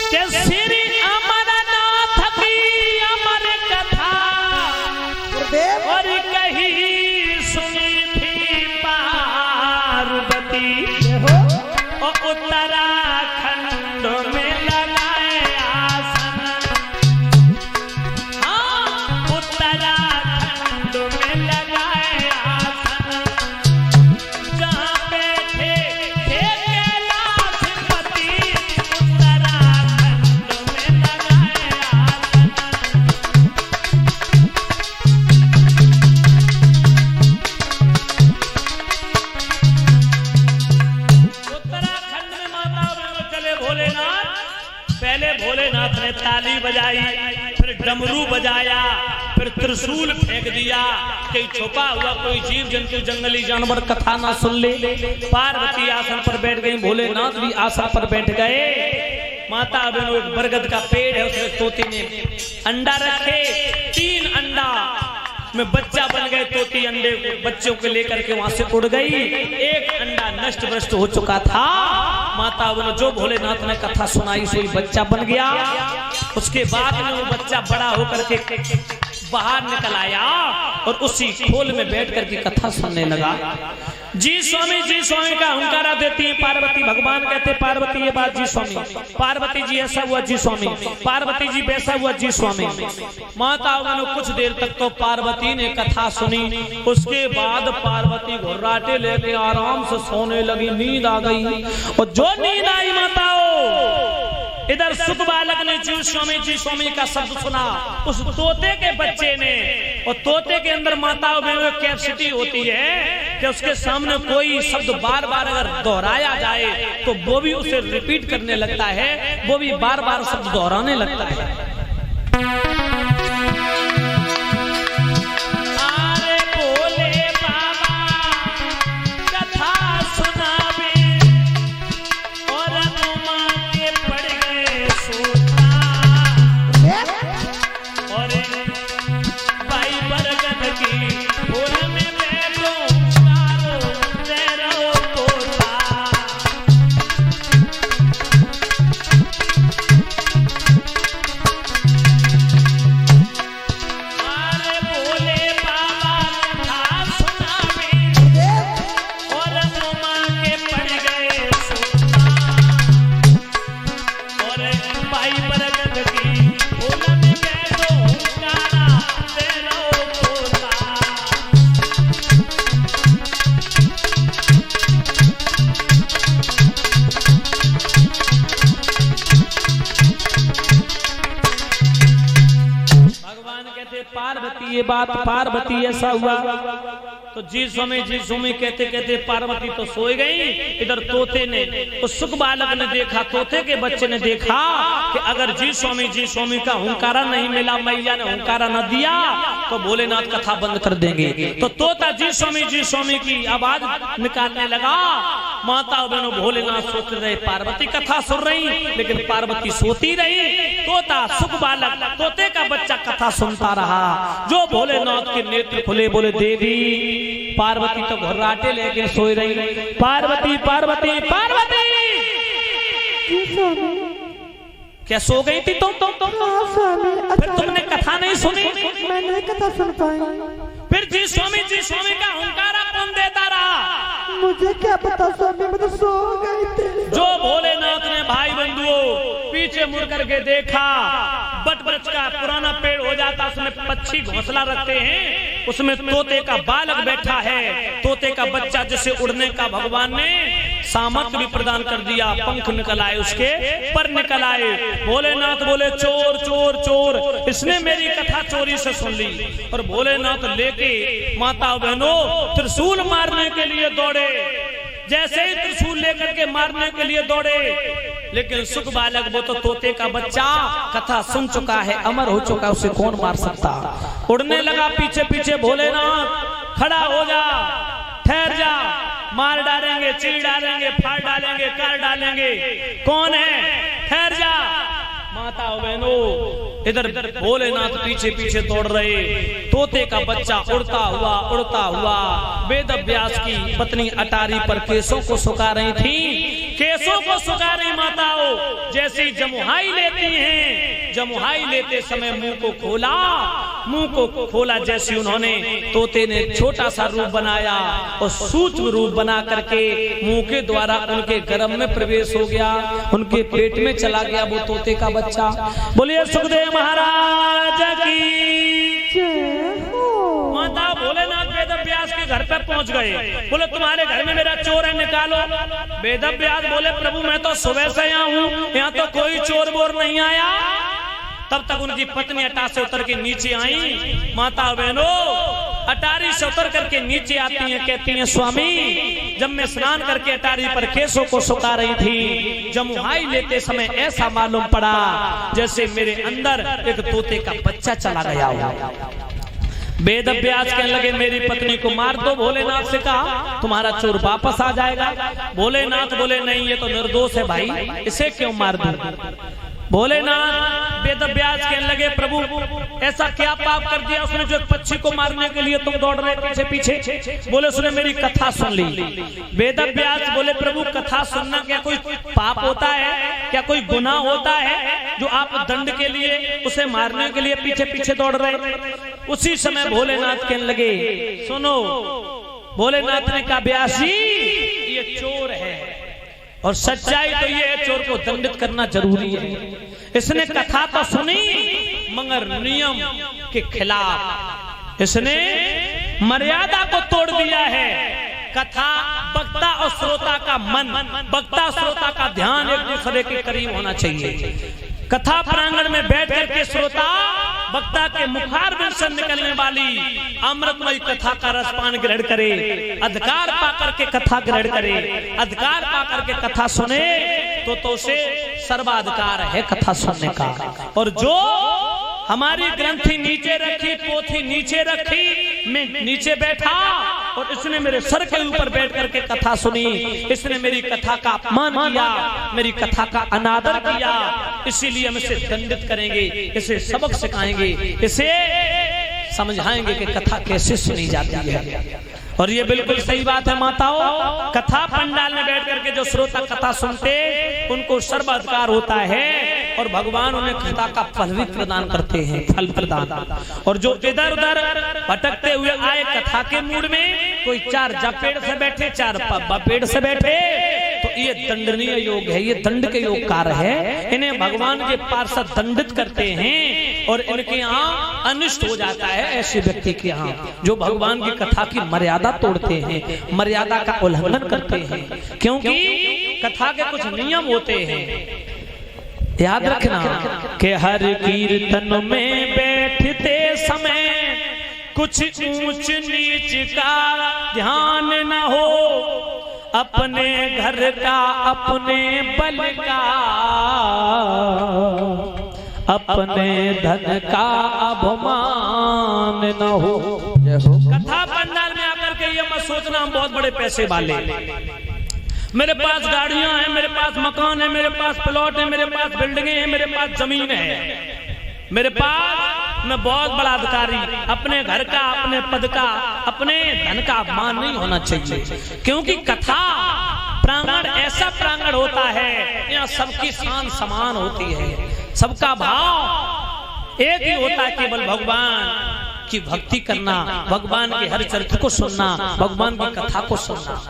के श्री अमरनाथ की अमर कथा और कही सुनी थी पार्वती और उत्तराखंड में लगाए आसन। हाँ, उत्तराखंड में लगाए आसन, जहाँ बैठे थे कैलाशपति, उत्तराखंड में लगाए आसन। उत्तराखंड में माता बहनों चले भोलेनाथ। पहले भोलेनाथ ने ताली बजाई, फिर डमरू बजाया, फिर त्रिशूल फेंक दिया कि छुपा हुआ कोई जीव जंतु जंगली जानवर कथा ना सुन ले। पार्वती आसन पर बैठ गई, भोलेनाथ भी आसन पर बैठ गए। माता बहनों एक बरगद का पेड़ है, उसमें तोते ने अंडा रखे, 3 अंडा में बच्चा बन गए। तोती अंडे बच्चों को लेकर के वहां से उड़ गई। एक अंडा नष्ट भ्रष्ट हो चुका था। माता बहनों जो भोलेनाथ ने कथा सुनाई सोई बच्चा बन गया। उसके बाद में वो बच्चा बड़ा होकर के बाहर निकल आया और उसी खोल में बैठ करके कथा सुनने लगा। जी स्वामी का हुंकारा देती है पार्वती। भगवान कहते पार्वती ये बात जी स्वामी, पार्वती जी ऐसा हुआ जी स्वामी, पार्वती जी वैसा हुआ जी स्वामी। माता बहनों कुछ देर तक तो पार्वती ने कथा सुनी। उसके बाद पार्वती घुर्राटे लेके आराम से सोने लगी। नींद आ गई और जो नींद आई माताओं, इधर सुख बालक ने जी स्वामी का शब्द सुना उस तोते के बच्चे ने। और तोते के अंदर माताओं में वो कैपेसिटी होती है कि उसके सामने कोई शब्द बार बार अगर दोहराया जाए तो वो भी उसे रिपीट करने लगता है, वो भी बार बार शब्द दोहराने लगता है। ये बात पार्वती ऐसा हुआ तो जी स्वामी कहते कहते पार्वती तो सोई गई। इधर तोते ने उस सुख बालक ने देखा, तोते के बच्चे ने देखा कि अगर जी स्वामी का हुंकारा नहीं मिला, मैया ने हुंकारा न दिया तो भोलेनाथ कथा बंद कर देंगे। तो तोता जी स्वामी की आवाज निकालने लगा। माता बहनों भोलेनाथ सोच रहे पार्वती कथा सुन रही, लेकिन पार्वती सोती रही। तोता सुख बालक तोते का बच्चा कथा सुनता रहा। जो भोलेनाथ के नेत्र खुले, बोले देवी। पार्वती तो घुर्राटे लेके सोई रही। पार्वती पार्वती पार्वती क्या सो गई थी तुम? फिर तुमने कथा नहीं सुनी? मैं नहीं कथा सुन पाई। फिर जी स्वामी का हुंकारा कौन देता रहा? मुझे क्या पता स्वामी, मैं तो सो गई थी। जो भोलेनाथ ने भाई बंधुओं पीछे मुड़ करके देखा, बट वृक्ष का पुराना पेड़ हो जाता, उसमें पक्षी घोंसला रखते हैं, उसमें तोते का बालक बैठा है। तोते का बच्चा जिसे उड़ने का भगवान ने सामर्थ्य भी प्रदान कर दिया। पंख निकल आए, उसके पर निकल आए। भोलेनाथ बोले चोर चोर चोर, इसने मेरी कथा चोरी से सुन ली। और भोलेनाथ लेके माता बहनों त्रिशूल मारने के लिए दौड़े। जैसे ही त्रिशूल लेकर के मारने के लिए दौड़े, लेकिन सुख बालक वो तो तोते का बच्चा कथा सुन चुका है, अमर हो चुका, उसे कौन मार सकता। उड़ने लगा पीछे पीछे। भोलेनाथ खड़ा हो जा, ठहर जा, मार डालेंगे, चीर डालेंगे, फाड़ डालेंगे, कर डालेंगे, कौन है, ठहर जा। माता बहनों इधर भोलेनाथ पीछे पीछे दौड़ रहे। तोते का बच्चा उड़ता हुआ वेद व्यास की पत्नी अटारी पर केसों को सुखा रही थी। केसों को सुखा रही माताओं, जैसी जमुहाई लेती हैं। जमुहाई लेते समय मुंह को खोला जैसे उन्होंने तोते ने छोटा सा रूप बनाया और सूक्ष्म रूप बना करके मुंह के द्वारा उनके गर्भ में प्रवेश हो गया, उनके पेट में चला गया वो तोते का बच्चा। बोलिए सुखदेव महाराज की। माता भोलेनाथ वेद व्यास के घर पे पहुंच गए। बोले तुम्हारे घर में मेरा चोर है, निकालो। वेद व्यास बोले प्रभु मैं तो सुबह से यहाँ हूँ, यहाँ तो कोई चोर बोर नहीं आया। तब तक उनकी पत्नी अटारी से उतर के नीचे आई। माता बहनों अटारी से उतर करके नीचे आती हैं, कहती हैं स्वामी जब मैं स्नान करके अटारी पर केसों को सुखा रही थी, जमुहाई लेते समय ऐसा मालूम पड़ा जैसे मेरे अंदर एक तोते का बच्चा चला गया हो। वेद व्यास कहने लगे मेरी पत्नी को मार दो। भोलेनाथ से कहा तुम्हारा चोर वापस आ जाएगा। भोलेनाथ बोले नहीं ये तो निर्दोष है भाई, इसे क्यों मार दूं। भोलेनाथ वेद व्यास कहने लगे प्रभु ऐसा क्या पाप कर दिया उसने जो पक्षी को मारने के लिए तुम दौड़ रहे पीछे पीछे। बोले उसने मेरी कथा सुन ली। वेद व्यास बोले प्रभु कथा सुनना क्या कोई पाप होता है, क्या कोई गुनाह होता है जो आप दंड के लिए उसे मारने के लिए पीछे पीछे दौड़ रहे। उसी समय भोलेनाथ कहने लगे सुनो। भोलेनाथ ने कहा व्यास जी ये चोर है और सच्चाई तो ये है चोर को दंडित करना जरूरी है। इसने कथा तो सुनी मगर नियम के खिलाफ इसने मर्यादा को तोड़ दिया है। कथा वक्ता और श्रोता का मन, वक्ता श्रोता का ध्यान एक दूसरे के करीब होना चाहिए। कथा प्रांगण में बैठ करके श्रोता वक्ता के मुखारबिंद से निकलने वाली अमृतमयी कथा का रसपान ग्रहण करे, अधिकार पाकर के कथा ग्रहण करे, अधिकार पाकर के कथा सुने तो उसे सर्वाधिकार है कथा सुनने का। और जो हमारी ग्रंथि नीचे रखी, पोथी नीचे रखी, मैं नीचे बैठा और इसने मेरे सर के ऊपर बैठ करके कथा सुनी, इसने मेरी कथा का अपमान किया, मेरी कथा का अनादर किया, इसीलिए हम इसे दंडित करेंगे, इसे सबक सिखाएंगे, इसे समझाएंगे कि कथा कैसे सुनी जाती है। और ये बिल्कुल सही बात है माताओं। कथा पंडाल में बैठ करके जो श्रोता कथा सुनते उनको सर्वाधिकार होता है और भगवान उन्हें कथा का फल भी प्रदान करते हैं, फल प्रदान। और जो इधर उधर भटकते हुए आए कथा के मूड में, कोई चार जपेड़ से बैठे, चार बपेड़ से बैठे, तो ये दंडनीय योग है, ये दंड के योग कार्य है। इन्हें भगवान के पार्षद दंडित करते हैं और इनके यहाँ अनिष्ट हो जाता है ऐसे व्यक्ति के यहाँ जो भगवान की कथा की मर्यादा तोड़ते हैं, मर्यादा का उल्लंघन करते हैं। क्योंकि कथा के कुछ नियम होते हैं, याद रखना कि हर कीर्तन में बैठते समय कुछ ऊंच नीच का ध्यान न हो, अपने घर का अपने बल का अपने धन का अभिमान न हो। कथा पंडाल में आकर के ये मत सोचना हम बहुत बड़े पैसे वाले, मेरे पास गाड़ियां हैं, मेरे पास मकान है, मेरे पास प्लॉट है, मेरे पास बिल्डिंगें हैं, मेरे पास जमीन है, मेरे पास मैं बहुत बड़ा अधिकारी। अपने घर का, अपने पद का, अपने धन का अपमान नहीं होना चाहिए। क्योंकि कथा प्रांगण ऐसा प्रांगण होता है यहाँ सबकी शान समान होती है, सबका भाव एक ही होता है, केवल भगवान की भक्ति करना, भगवान के हर चरित्र को सुनना, भगवान की कथा को सुनना।